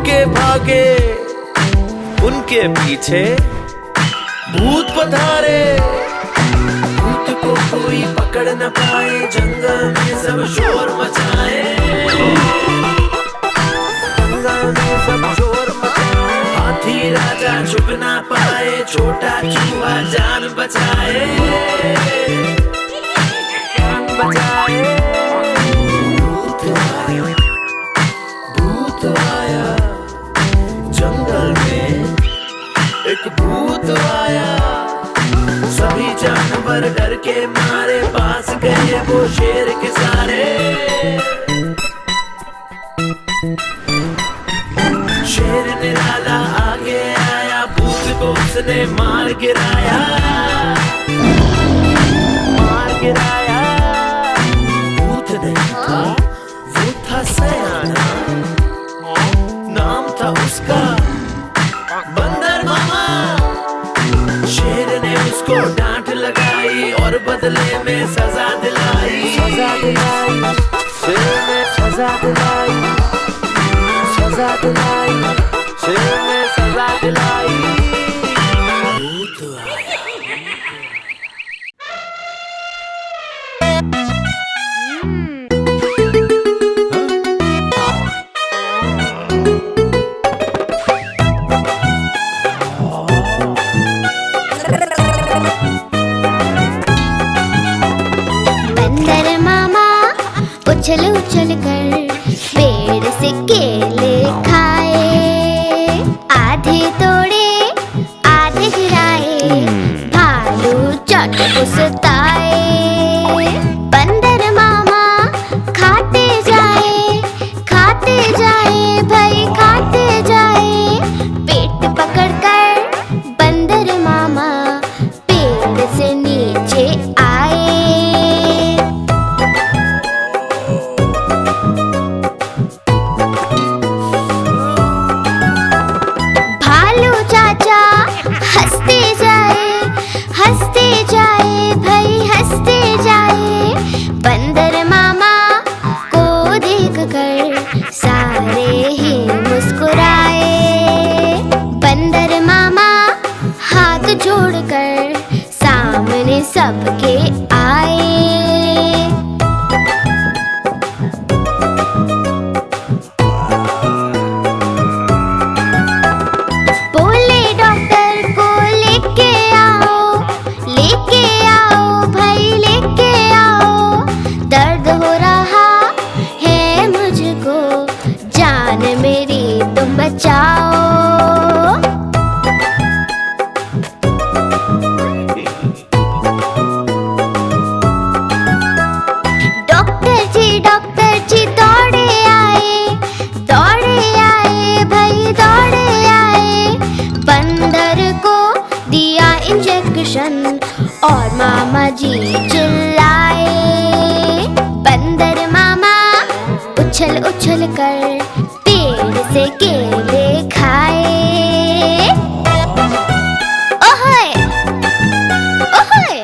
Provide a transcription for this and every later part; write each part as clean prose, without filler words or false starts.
के भागे, उनके पीछे भूत पधारे। भूत को कोई पकड़ न पाए, जंगल में सब शोर मचाए। जंगल में सब शोर मचाए। हाथी राजा छुप ना पाए, छोटा चूहा जान बचाए। जान बचाए। भूत आया, भूत आया, जंगल में एक भूत आया। सभी जानवर डर के मारे, पास गए वो शेर के सारे। शेर निराला आगे आया, भूत को उसने मार गिराया। मार गिराया। भूत नहीं था, वो था सयाना। नाम था उसका बंदर मामा। शेर ने उसको डांट लगाई और बदले में सजा दिलाई। सजा दिलाई। शेर ने सजा दिलाई। सजा दिलाई। शेर ने सजा दिलाई। भूत आया। उछल उछल कर पेड़ से केले खाए, आधे तोड़े आधे गिराए, भालू चट उसताए। बंदर मामा खाते जाए भाई खाते जाए। पेट पकड़ कर बंदर मामा पेड़ से नीचे आए। हंसते जाए भाई हंसते जाए। बंदर मामा को देख कर सारे ही मुस्कुराए। बंदर मामा हाथ जोड़कर सामने सबके आए। मेरी तुम बचाओ। डॉक्टर जी दौड़े आए भाई दौड़े आए। बंदर को दिया इंजेक्शन और मामा जी चिल्लाए। बंदर मामा उछल उछल कर पेड़ से केले खाए। ओहे ओहे।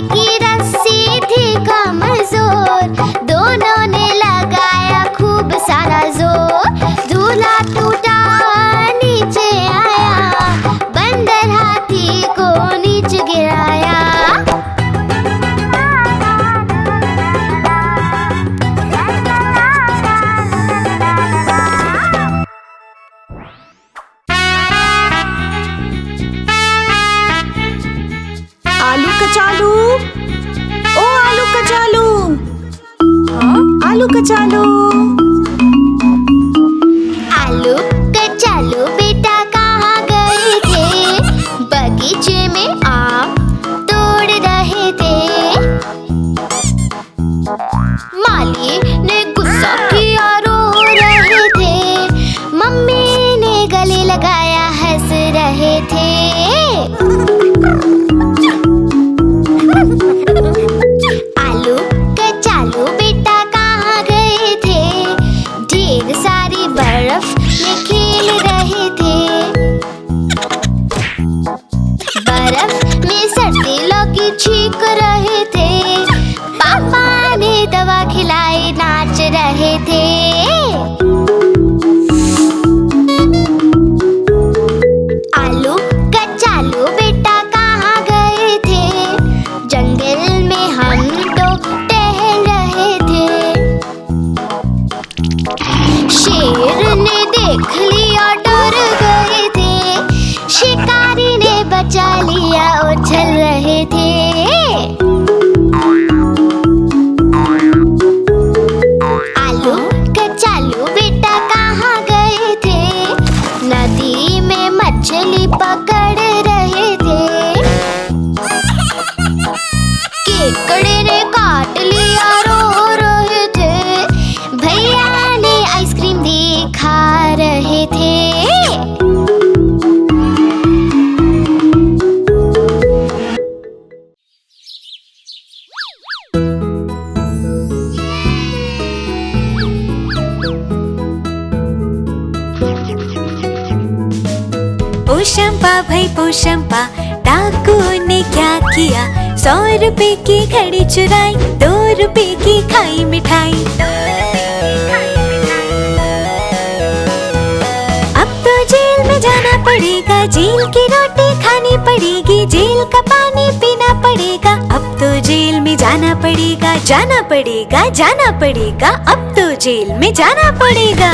की रस्सी थी कमजोर, दोनों ने लगाया खूब सारा जोर। झूला टूटा नीचे आया, बंदर हाथी को नीचे गिराया। आलू कचालू, ओ आलू कचालू, आलू कचालू। आलू कचालू बेटा कहाँ गए थे? बगीचे में आम तोड़ रहे थे। माली ने गुस्सा किया, रो रहे थे। मम्मी ने गले लगाया, हंस रहे थे। आलू कचालू बेटा कहाँ गए थे? ढेर सारी बर्फ में खेल रहे थे। बर्फ में सर्दी लगी, छींक रहे थे। पापा ने दवा खिलाई, नाच रहे थे। आलू कचालू बेटा कहाँ गए थे? जंगल में हम तो टहल रहे थे। शेर ने देख लिया, डर गए थे। शिकारी ने बचा लिया, उछल रहे थे। आलू कचालू बेटा कहाँ गए थे? नदी में मछली पकड़ रहे थे। केकड़े ने काट लिया, रो रहे थे। भैया ने आइसक्रीम दी, खा रहे थे। पोशंपा भाई पोशंपा, डाकू ने क्या किया? 100 रुपए की घड़ी चुराई, 2 रुपए की खाई मिठाई। अब तो जेल में जाना पड़ेगा, जेल की रोटी खानी पड़ेगी, जेल का पानी पीना पड़ेगा। अब तो जेल में जाना पड़ेगा, जाना पड़ेगा, जाना पड़ेगा। अब तो जेल में जाना पड़ेगा।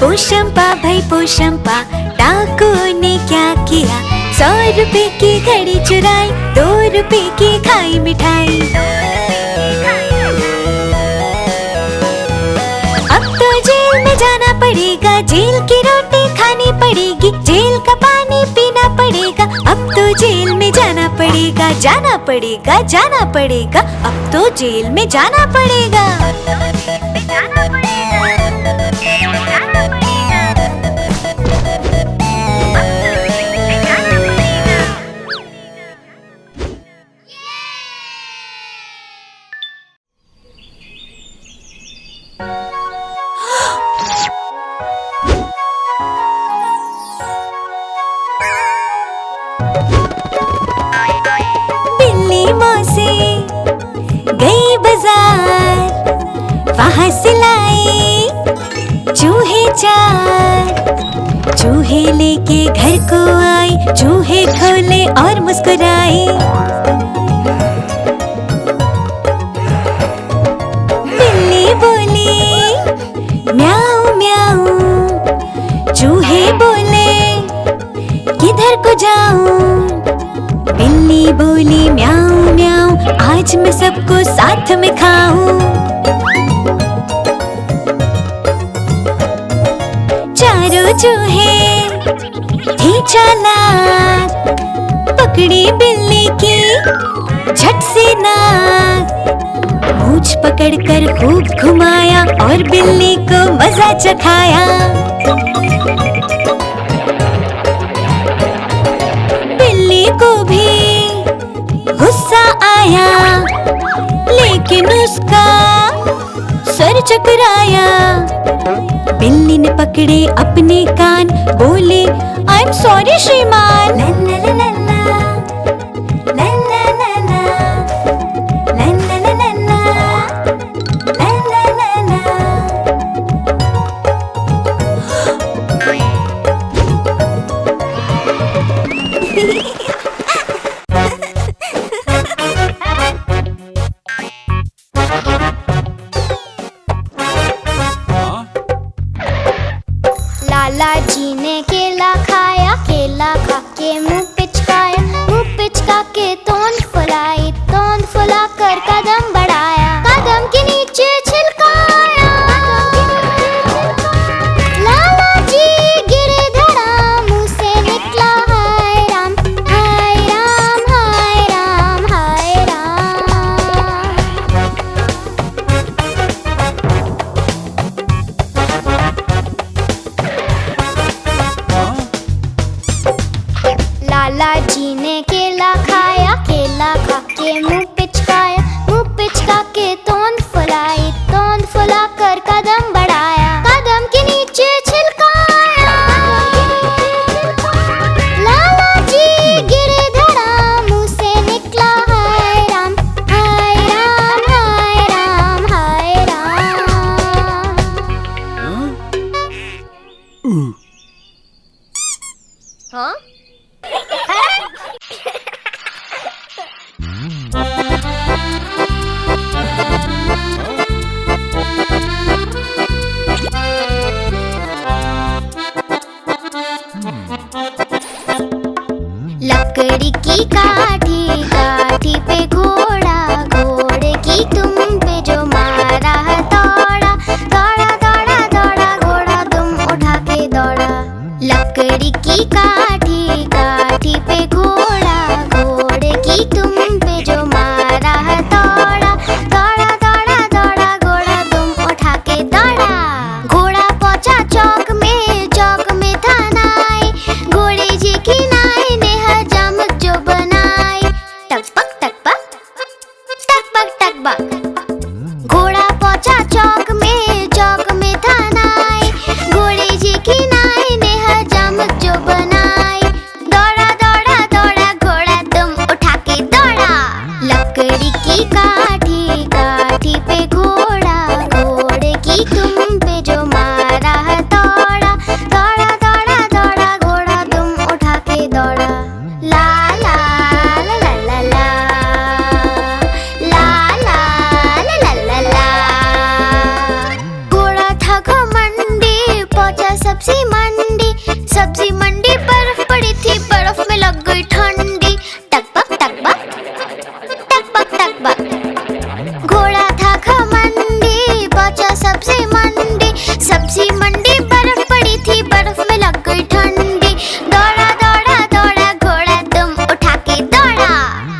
पोशंपा भाई पोशंपा, डाकू ने क्या किया? 100 रुपए की घड़ी चुराई, 2 रुपए की खाई मिठाई। अब तो जेल में जाना पड़ेगा, जेल की रोटी खानी पड़ेगी, जेल का पानी पीना पड़ेगा। अब तो जेल में जाना पड़ेगा, जाना पड़ेगा, जाना पड़ेगा। अब तो जेल में जाना पड़ेगा। बिल्ली मौसी गई बाजार, वहाँ से लाई चूहे 4। चूहे लेके घर को आई, चूहे खोले और मुस्कुराई। बिल्ली बोली म्याऊं म्याऊं, चूहे बोले किधर को जाऊं? बिल्ली बोली म्याऊं म्याऊं, आज मैं सबको साथ में खाऊं। चारों चूहे थे चालाक, पकड़ी बिल्ली की झट से नाक। मूंछ पकड़कर खूब घुमाया और बिल्ली को मजा चखाया। बिल्ली को भी गुस्सा आया, लेकिन उसका सर चकराया। बिल्ली ने पकड़े अपने कान, बोले आई एम सॉरी श्रीमान। ला ला ला ला ला, ला ला ला ला, ला ला ला ला ला, ला ला ला ला। लाला जी ने केला खाया, केला खा के मुंह पिचकाया, मुंह पिचका के तोंद फुलाई, तोंद फुला कर कदम बढ़ाया, कदम के नीचे छिलकाया। लाला जी गिरे धड़ा, मुंह से निकला हाय राम, हाय राम, हाय राम, हाय राम। लाला जी ने केला खाया, केला खा के मुंह पिचकाया, मुंह पिचका के तोंद फुलाई, तोंद फुला कर कदम बढ़ाया, कदम के नीचे छिलकाया। लाला जी गिरे धड़ा, मुंह से निकला हाय राम, हाय राम, हाय राम, हाय राम। हाँ? लकड़ी की काठी, काठी पे घोड़ा, घोड़े की तुम पे जो मारा दौड़ा, दौड़ा दौड़ा दौड़ा घोड़ा तुम उठा के दौड़ा। लकड़ी की काठी, काठी पे घोड़ा, घोड़े की तुम पे जो मारा दौड़ा, दौड़ा दौड़ा दौड़ा घोड़ा तुम उठा के दौड़ा। घोड़ा पहुंचा चौक में, चौक में था नाई, घोड़े जी की नाई ने हजाम जो बनाई, टकपक टकपक, टकपक टकपक। घोड़ा पहुंचा चौक में, चौक में था नाई, घोड़े जी की नाई ने हजाम जो बनाई, दौड़ा दौड़ा दौड़ा घोड़ा तुम उठा के दौड़ा। लकड़ी की काठी, काठी पे घोड़ा, घोड़े की तुम पे जो मारा दौड़ा, दौड़ा दौड़ा दौड़ा घोड़ा तुम उठा के दौड़ा। ला ला ला ला ला ला, ला ला ला ला ला ला। घोड़ा था घमंडी, पहुंचा सब्जी मंडी, सब्जी मंडी बर्फ पड़ी थी, बर्फ में लग गई ठंडी, टकपक टकपक, टकपक टकपक। घोड़ा था घमंडी, पहुंचा सब्जी मंडी, सब्जी मंडी बर्फ पड़ी थी, बर्फ में लग गई ठंडी, दौड़ा दौड़ा दौड़ा घोड़ा तुम उठा के दौड़ा।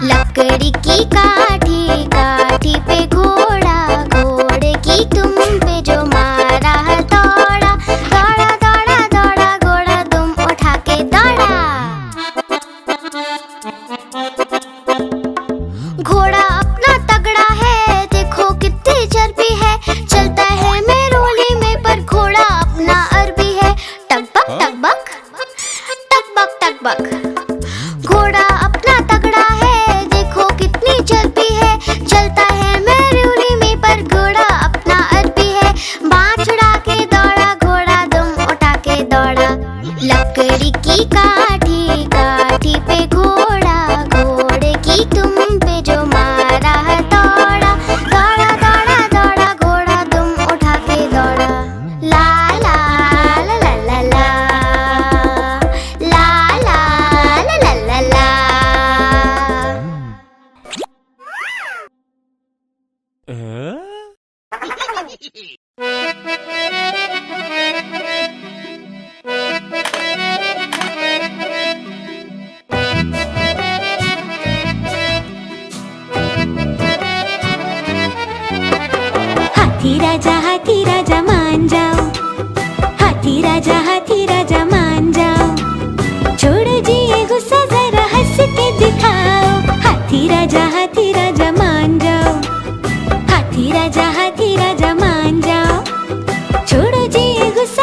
लकड़ी की काठी, काठी पे घोड़ा, घोड़े की तुम पे जो मारा दौड़ा, दौड़ा दौड़ा दौड़ा घोड़ा तुम उठा के दौड़ा। घोड़ा अपना तगड़ा है, देखो कितनी चर्बी है, चलता है मेरोली में पर घोड़ा अपना अरबी है, टकबक टकबक, टकबक टकबक। घोड़ा अपना तगड़ा है, देखो कितनी चर्बी है, चलता है मेरोली में पर घोड़ा अपना अरबी है, बाँह छुड़ा के दौड़ा घोड़ा तुम उठा के दौड़ा। लकड़ी की काठी, काठी पे घोड़ा, घोड़े की तुम पे जो मारा दौड़ा, दौड़ा दौड़ा दौड़ा घोड़ा तुम उठा के दौड़ा। ला ला ला ला ला ला, ला ला ला ला ला ला। हाथी राजा मान जाओ, हाथी राजा मान जाओ, छोड़ो जी ये गुस्सा जरा हंस के दिखाओ। हाथी राजा मान जाओ, हाथी राजा मान जाओ, छोड़ो जी ये गुस्सा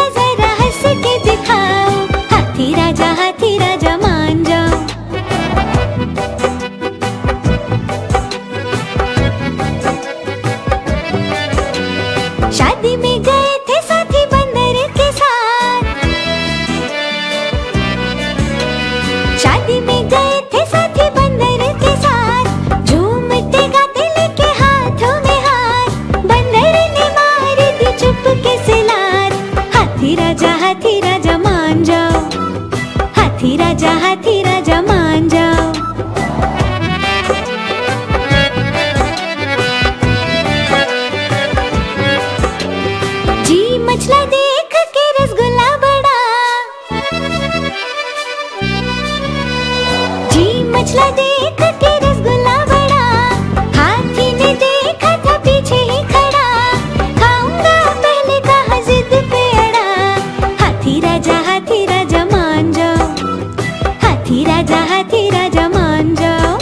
राजा मान जाओ, हाथी राजा मान जाओ। जी मचला देख के रसगुल्ला बड़ा, जी मचला देख के रसगुल्ला बड़ा, हाथी ने देखा था पीछे ही खड़ा, खाऊंगा पहले कहा जिद पे अड़ा। हाथी राजा मान जाओ, हाथी राजा मान जाओ।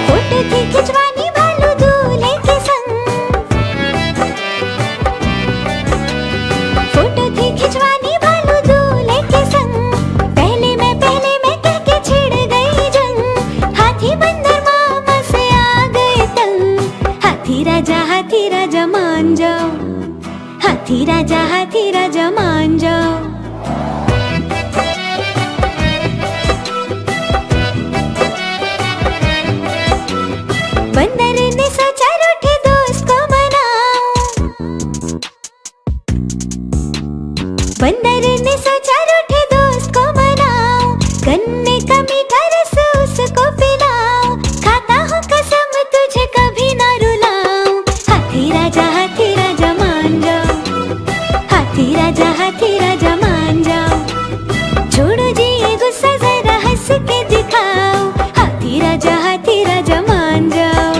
फोटो थी खिंचवानी भालू दूल्हे के संग, फोटो थी खिंचवानी भालू दूल्हे के संग, पहले मैं कह के छिड़ गई जंग, हाथी बंदर मामा से आ गए तंग। हाथी राजा मान जाओ, हाथी राजा मान जाओ। बंदर ने सोचा रूठे दोस्त को मनाऊं, बंदर ने सोचा रूठे दोस्त को मनाऊं, गन्ने का मीठा रस उसको पिलाऊं, खाता हूँ कसम तुझे कभी ना रुलाऊं। हाथी राजा मान जाओ, हाथी राजा मान जाओ। छोड़ो जी ये गुस्सा जरा हंस के दिखाओ, हाथी राजा मान जाओ।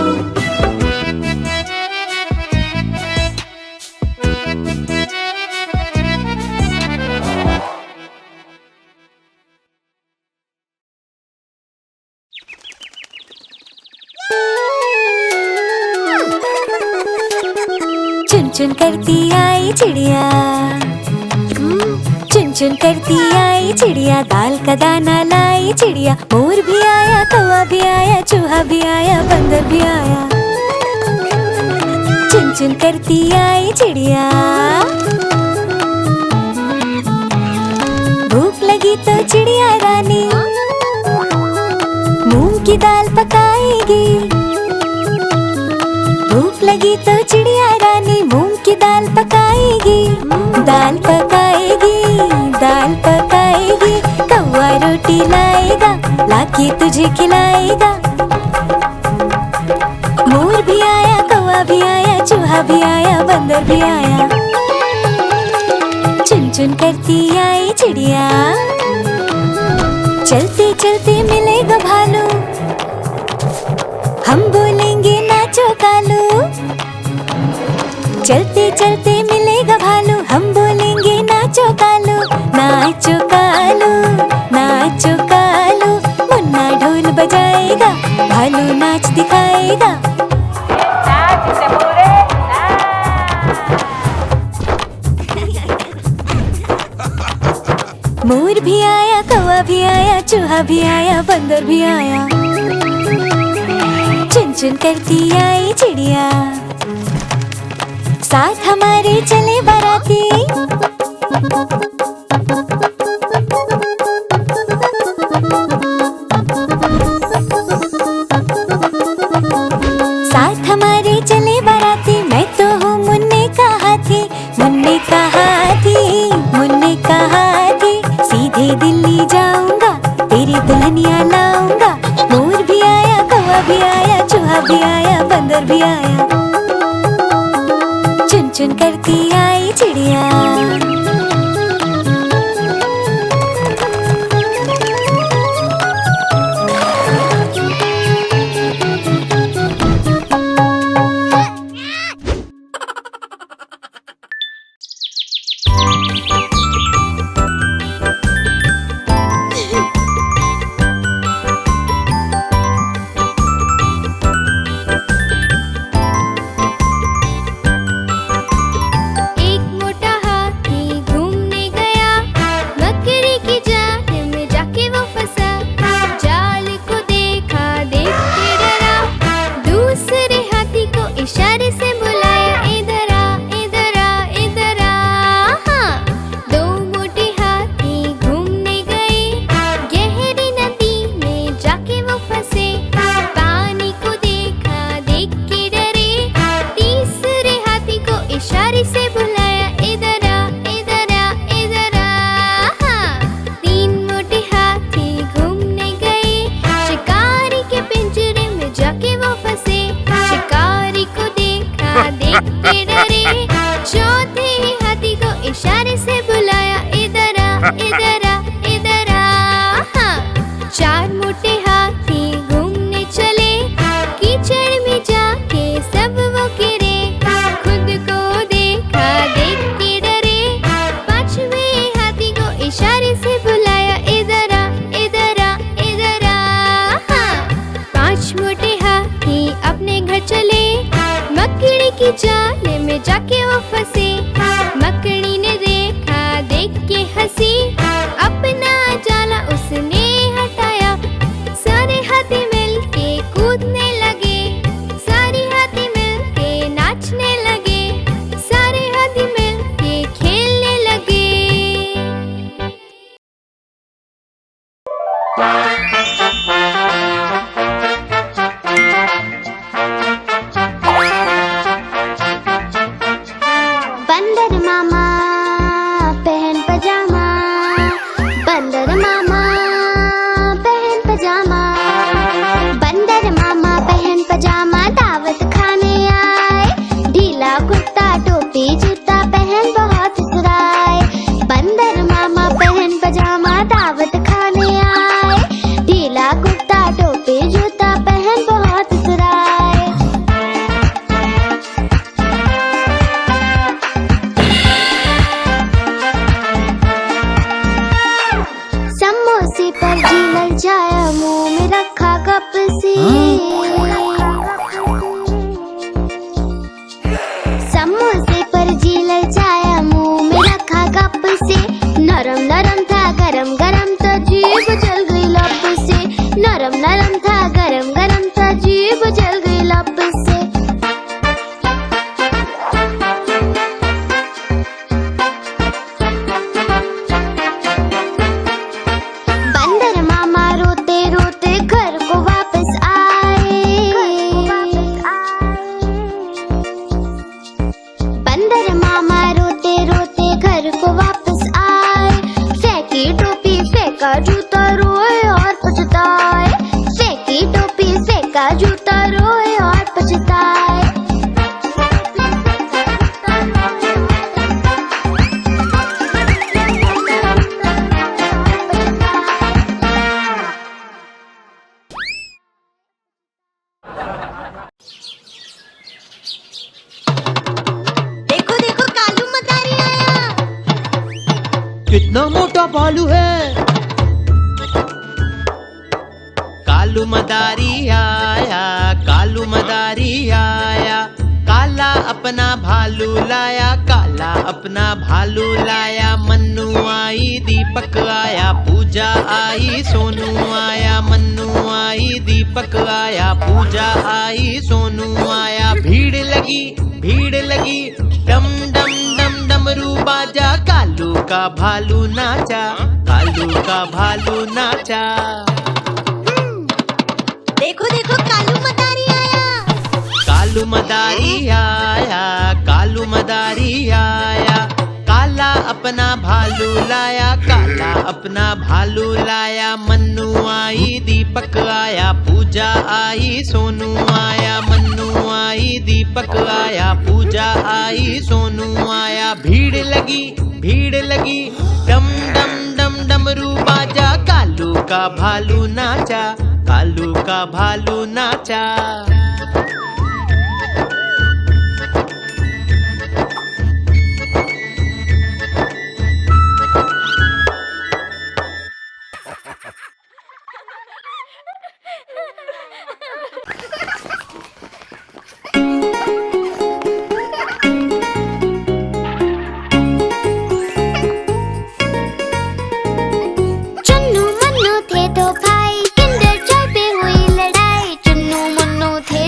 चुन चुन करती आई चिड़िया, चुन चुन करती आई चिड़िया, दाल का दाना लाई चिड़िया। मोर भी आया, कौवा भी आया, चूहा भी आया, बंदर भी आया। चुन चुन करती आई चिड़िया, भूख लगी तो चिड़िया रानी मूंग की दाल पकाएगी। भूख लगी तो चिड़िया रानी मूंग की दाल पकाएगी, दाल पकाएगी, दाल पकाएगी। कौवा रोटी लाएगा, लाके तुझे खिलाएगा। मोर भी आया, कौवा भी आया, चूहा भी आया, बंदर भी आया। चुन चुन करती आई चिड़िया, चलते चलते मिलेगा भालू, हम बोलेंगे नाचो कालू। चलते चलते मिलेगा भालू, हम बोलेंगे नाचो कालू, नाचो कालू, नाचो कालू। मुन्ना ढोल बजाएगा, भालू नाच दिखाएगा। मोर भी आया, कौवा भी आया, चूहा भी आया, बंदर भी आया। चुन चुन करती आई चिड़िया, साथ हमारे चले बाराती। साथ हमारे चले बाराती, मैं तो हूँ मुन्ने का हाथी, मुन्ने का हाथी, मुन्ने का हाथी। सीधे दिल्ली जाऊंगा, तेरी दुल्हनिया लाऊंगा। मोर भी आया, कौवा भी आया, चूहा भी आया, बंदर भी आया। चुन चुन करती आई चिड़िया, एक मोटा हाथी के डरे। चौथे हाथी को इशारे से बुलाया, इधर आ इधर आ इधर आ। हाँ। चार मोटे हाथी घूमने चले, कीचड़ में जाके सब वो गिरे। खुद को देखा देख के डरे। पांचवें हाथी को इशारे से बुलाया, इधर आ इधर आ इधर आ। हाँ। पांच मोटे हाथी अपने घर चले, मकड़ी की जाल में जाके वो फंसे। मकड़ी ने देखा देख के हंसी, अपना जाला उसने हटाया। सारे हाथी मिलके कूदने लगे, सारे हाथी मिलके नाचने लगे, सारे हाथी मिलके खेलने लगे। बंदर मामा पहन पजामा, बंदर मामा पहन पजामा। बंदर मामा पहन पजामा दावत खाने आए। ढीला कुर्ता टोपी जूता पहन बहुत सुराए। बंदर मामा पहन पजामा दावत खाने आए। ढीला कुर्ता टोपी जूता पहन बहुत सुराए। समोसे पर जी ललचाया, मुंह में रखा कप से। समोसे पर जी ललचाया, मुंह में रखा कप से। नरम नरम था गरम गरम तो जीभ जल गई लप से। नरम नरम था गरम गरम तो जीभ जल गई लप से। बंदर मामा रोते रोते घर को वापस आए। बंदर मामा रोते रोते घर को वापस आए। फेंकी टोपी फेंका जूता रोए और पछताए। फेंकी टोपी फेंका जूता रोए और पछताए। देखो देखो कालू मदारी आया। कितना मोटा भालू है। कालू मदारी आया, कालू मदारी आया। काला अपना भालू लाया, काला अपना भालू लाया। मन्नू आई दीपक आया, पूजा आई सोनू आया। मन्नू आई दीपक आया, पूजा आई सोनू आया। भीड़ लगी डम डम डम डमरू बाजा। कालू का भालू नाचा, कालू का भालू नाचा। देखो देखो कालू मदारी आया। कालू मदारी आया, कालू मदारी आया। काला अपना भालू लाया, काला अपना भालू लाया। मन्नू आई दीपक आया, पूजा आई सोनू आया। मन्नू आई दीपक आया, पूजा आई सोनू आया। भीड़ लगी डम डम डम डमरू बाजा। कालू का भालू नाचा, कालू का भालू नाचा। चुन्नू मुन्नू थे दो भाई, किंडर जॉय पे हुई लड़ाई। चुन्नू मुन्नू थे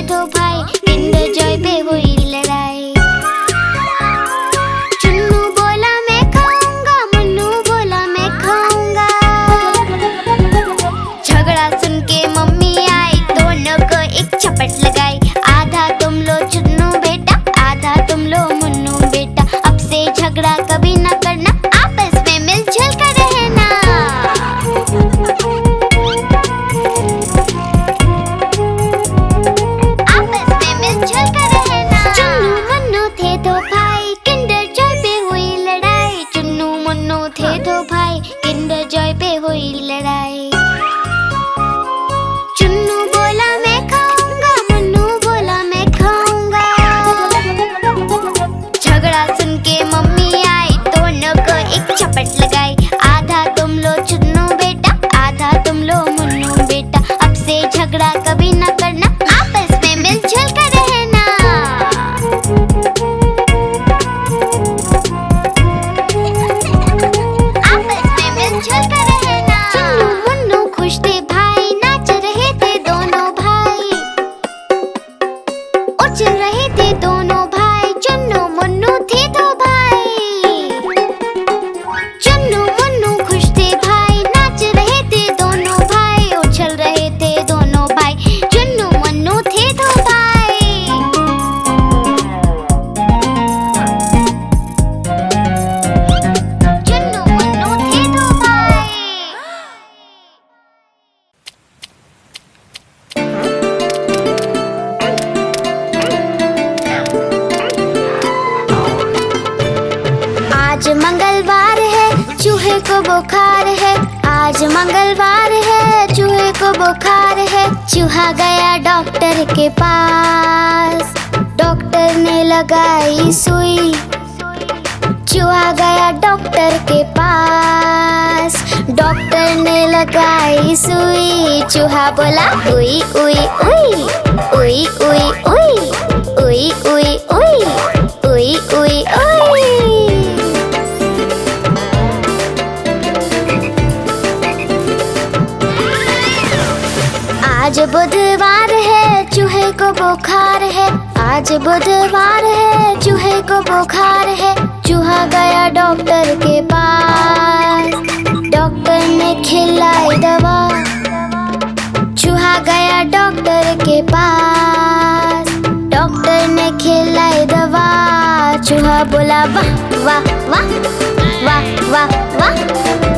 आज मंगलवार है, चूहे को बुखार है। आज मंगलवार है, चूहे को बुखार है। चूहा गया डॉक्टर के पास, डॉक्टर ने लगाई सुई। चूहा गया डॉक्टर के पास, डॉक्टर ने लगाई सुई। चूहा बोला उई उई उई, उई उई उई, उई उई उई, उई उई उई। आज बुधवार है, चूहे को बुखार है। आज बुधवार है, चूहे को बुखार है। चूहा गया डॉक्टर के पास, डॉक्टर ने खिलाई दवा। चूहा गया डॉक्टर के पास, डॉक्टर ने खिलाई दवा। चूहा बोला वाह वाह वाह, वाह वाह वाह।